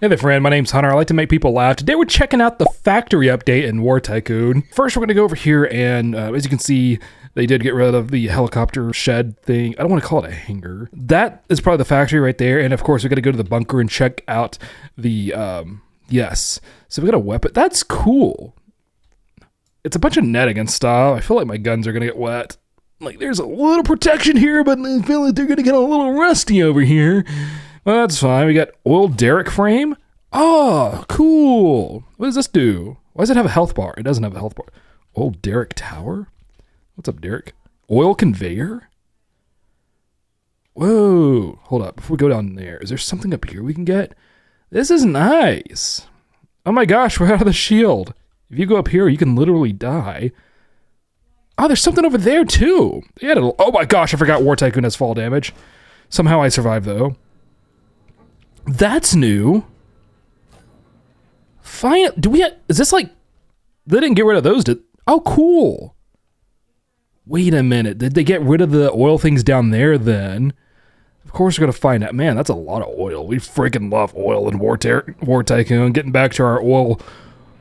Hey there friend, my name's Hunter. I like to make people laugh. Today we're checking out the factory update in War Tycoon. First we're going to go over here and as you can see, they did get rid of the helicopter shed thing. I don't want to call it a hangar. That is probably the factory right there. And of course we got to go to the bunker and check out the, yes. So we got a weapon. That's cool. It's a bunch of netting and stuff. I feel like my guns are going to get wet. Like there's a little protection here, but I feel like they're going to get a little rusty over here. Well, that's fine. We got oil derrick frame. Oh, cool. What does this do? Why does it have a health bar? It doesn't have a health bar. Oil derrick tower? What's up, Derek? Oil conveyor? Whoa. Hold up. Before we go down there, is there something up here we can get? This is nice. Oh my gosh, we're out of the shield. If you go up here, you can literally die. Oh, there's something over there too. Oh my gosh, I forgot War Tycoon has fall damage. Somehow I survived though. That's new. Fine. Is this like, they didn't get rid of those, oh, cool. Wait a minute. Did they get rid of the oil things down there then? Of course we're going to find out. Man, that's a lot of oil. We freaking love oil in War Tycoon. Getting back to our oil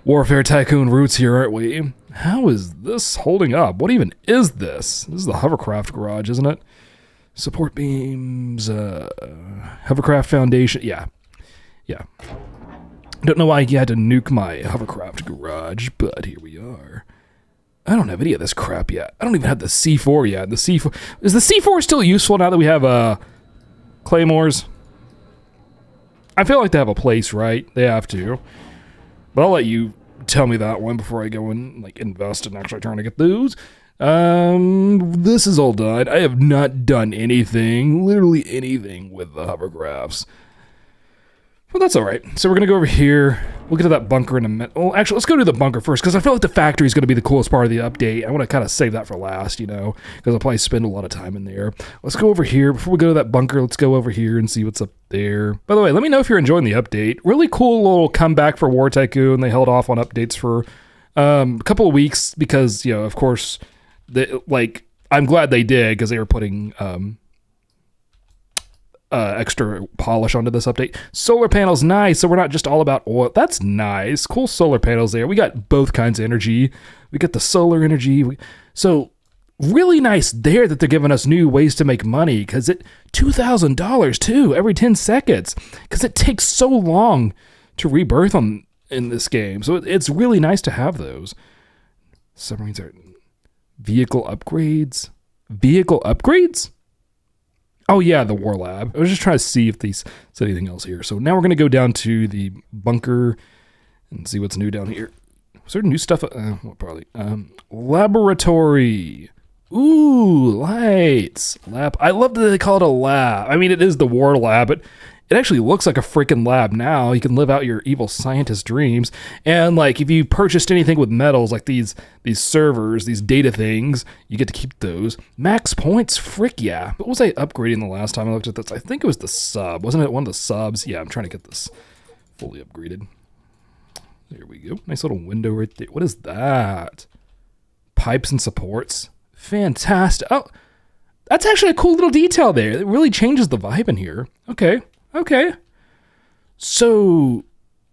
warfare tycoon roots here, aren't we? How is this holding up? What even is this? This is the Hovercraft garage, isn't it? Support beams, Hovercraft foundation, yeah. Don't know why you had to nuke my Hovercraft garage, but here we are. I don't have any of this crap yet. I don't even have the C4 yet. Is the C4 still useful now that we have claymores? I feel like they have a place, right? They have to. But I'll let you tell me that one before I go and like invest in actually trying to get those. This is all done. I have not done anything, literally anything with the hovercrafts. Well, that's all right. So we're going to go over here. We'll get to that bunker in a minute. Well, actually, let's go to the bunker first, because I feel like the factory is going to be the coolest part of the update. I want to kind of save that for last, you know, because I'll probably spend a lot of time in there. Let's go over here. Before we go to that bunker, let's go over here and see what's up there. By the way, let me know if you're enjoying the update. Really cool little comeback for War Tycoon. They held off on updates for a couple of weeks because, you know, of course, I'm glad they did because they were putting extra polish onto this update. Solar panels, nice. So we're not just all about oil. That's nice. Cool solar panels there. We got both kinds of energy. We got the solar energy. So really nice there that they're giving us new ways to make money because it $2,000 too every 10 seconds because it takes so long to rebirth in this game. So it's really nice to have those. Submarines are vehicle upgrades. Vehicle upgrades? Oh yeah, the War Lab. I was just trying to see if these said anything else here. So now we're going to go down to the bunker and see what's new down here. Was there new stuff? Well, probably. Laboratory. Ooh, lights. Lab. I love that they call it a lab. I mean, it is the War Lab, but it actually looks like a freaking lab now. You can live out your evil scientist dreams. And like if you purchased anything with metals, like these servers, these data things, you get to keep those. Max points, frick yeah. What was I upgrading the last time I looked at this? I think it was the sub. Wasn't it one of the subs? Yeah, I'm trying to get this fully upgraded. There we go. Nice little window right there. What is that? Pipes and supports. Fantastic. Oh, that's actually a cool little detail there. It really changes the vibe in here. Okay. So,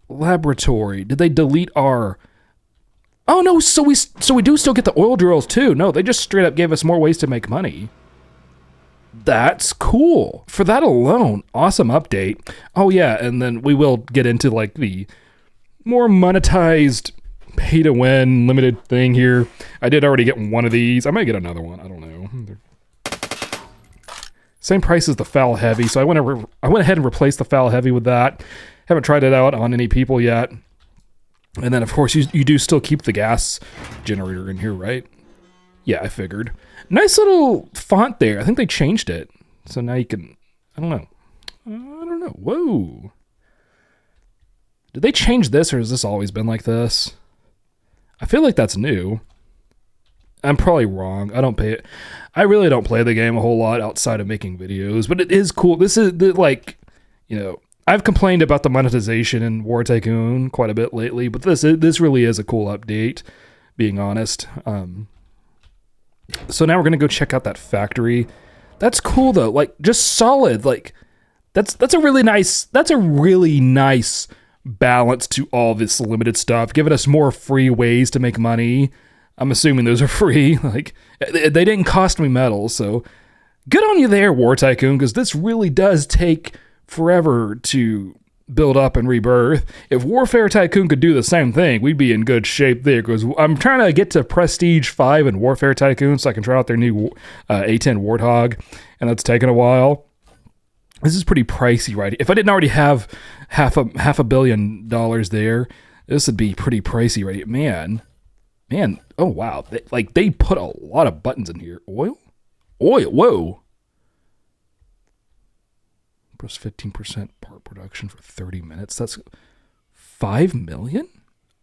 laboratory. Did they delete our... Oh no, so we do still get the oil drills too. No, they just straight up gave us more ways to make money. That's cool. For that alone, awesome update. Oh yeah, and then we will get into like the more monetized pay-to-win limited thing here. I did already get one of these. I might get another one. I don't know. Same price as the foul heavy, so I went ahead and replaced the foul heavy with that. Haven't tried it out on any people yet. And then, of course, you do still keep the gas generator in here, right? Yeah, I figured. Nice little font there. I think they changed it. So now you can... I don't know. Whoa. Did they change this, or has this always been like this? I feel like that's new. I'm probably wrong. I really don't play the game a whole lot outside of making videos, but it is cool. This is like, you know, I've complained about the monetization in War Tycoon quite a bit lately, but this really is a cool update, being honest. So now we're going to go check out that factory. That's cool though. Like just solid, like That's a really nice balance to all this limited stuff, giving us more free ways to make money. I'm assuming those are free. Like, they didn't cost me medals, so good on you there, War Tycoon, because this really does take forever to build up and rebirth. If Warfare Tycoon could do the same thing, we'd be in good shape there, because I'm trying to get to Prestige 5 in Warfare Tycoon so I can try out their new A10 Warthog, and that's taken a while. This is pretty pricey, right? If I didn't already have half a billion dollars there, this would be pretty pricey, right? Man, oh wow. They put a lot of buttons in here. Oil, whoa. Plus 15% part production for 30 minutes. That's 5 million?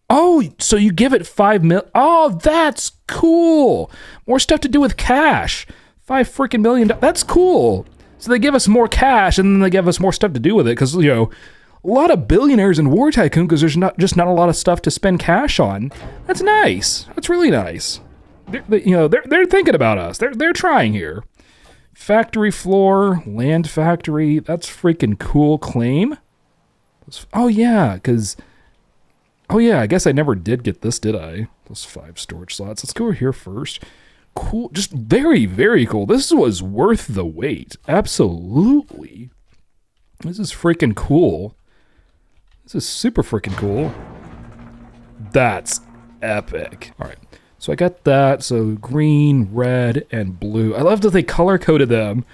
Oh, so you give it 5 mil. Oh, that's cool. More stuff to do with cash. 5 freaking million. That's cool. So they give us more cash, and then they give us more stuff to do with it, because, you know, a lot of billionaires in War Tycoon, because there's not a lot of stuff to spend cash on. That's nice. That's really nice. They're thinking about us. They're trying here. Factory floor, land factory. That's freaking cool. Claim. Oh yeah, I guess I never did get this, did I? Plus 5 storage slots. Let's go over here first. Cool, just very, very cool. This was worth the wait. Absolutely. This is freaking cool. This is super freaking cool. That's epic. All right, so I got that. So green, red, and blue. I love that they color-coded them.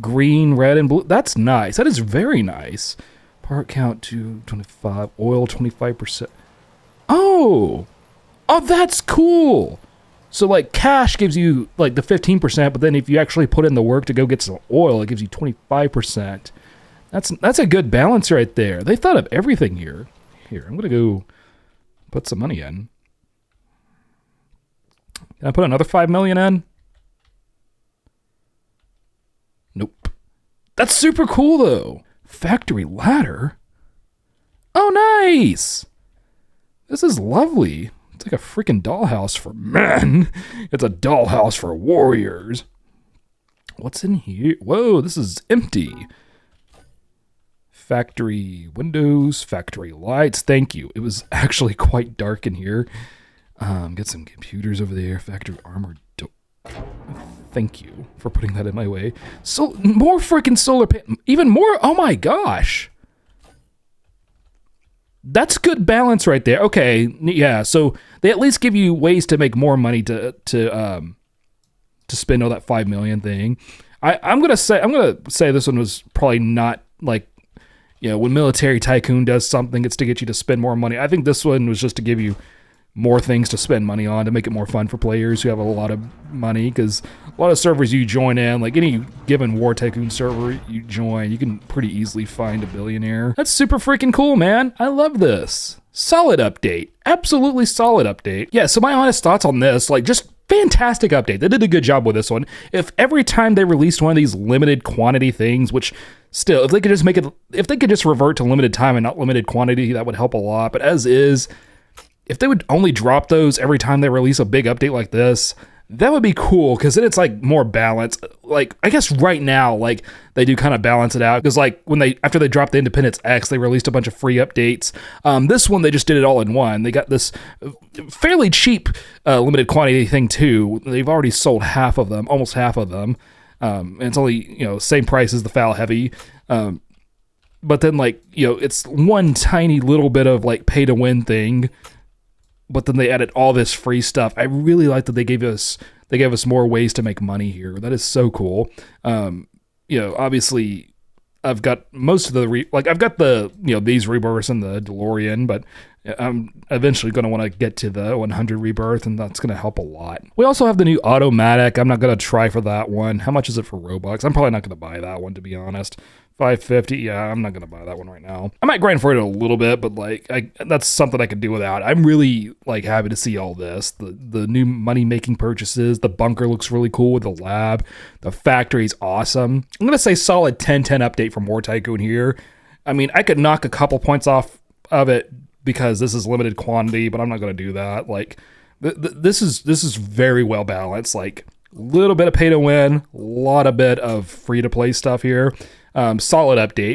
Green, red, and blue. That's nice. That is very nice. Part count to 25. Oil, 25%. Oh, that's cool. So, like, cash gives you, like, the 15%, but then if you actually put in the work to go get some oil, it gives you 25%. That's a good balance right there. They thought of everything here. Here, I'm going to go put some money in. Can I put another 5 million in? Nope. That's super cool, though. Factory ladder? Oh, nice! This is lovely. It's like a freaking dollhouse for men. It's a dollhouse for warriors. What's in here? Whoa, this is empty. Factory windows, factory lights. Thank you. It was actually quite dark in here. Get some computers over there. Factory armor. Thank you for putting that in my way. So more freaking solar panels. Even more. Oh my gosh. That's good balance right there. Okay, yeah. So they at least give you ways to make more money to spend all that 5 million thing. I'm gonna say this one was probably not like, you know, when Military Tycoon does something, it's to get you to spend more money. I think this one was just to give you more things to spend money on, to make it more fun for players who have a lot of money, because a lot of servers you join in, like any given War Tycoon server you join, you can pretty easily find a billionaire. That's super freaking cool, man. I love this. Solid update. Absolutely solid update. Yeah, so my honest thoughts on this, like, just fantastic update. They did a good job with this one. If every time they released one of these limited quantity things, which still, if they could just revert to limited time and not limited quantity, that would help a lot. But as is, if they would only drop those every time they release a big update like this, that would be cool, because then it's like more balanced. Like, I guess right now, like, they do kind of balance it out, because like after they dropped the Independence X, they released a bunch of free updates. This one, they just did it all in one. They got this fairly cheap limited quantity thing too. They've already sold half of them, almost half of them. And it's only, you know, same price as the Foul Heavy. But then, like, you know, it's one tiny little bit of like pay to win thing, but then they added all this free stuff. I really like that they gave us more ways to make money here. That is so cool. You know, obviously I've got most of the I've got the, you know, these rebirths and the DeLorean, but I'm eventually going to want to get to the 100 rebirth, and that's going to help a lot. We also have the new Otomatic. I'm not going to try for that one. How much is it for Robux? I'm probably not going to buy that one, to be honest. $550. Yeah, I'm not gonna buy that one right now. I might grind for it a little bit, but like, that's something I could do without. I'm really like happy to see all this. The new money making purchases. The bunker looks really cool with the lab. The factory's awesome. I'm gonna say solid 10/10 update from War Tycoon here. I mean, I could knock a couple points off of it because this is limited quantity, but I'm not gonna do that. Like, this is very well balanced. Like, little bit of pay to win, a lot of bit of free to play stuff here. Solid update.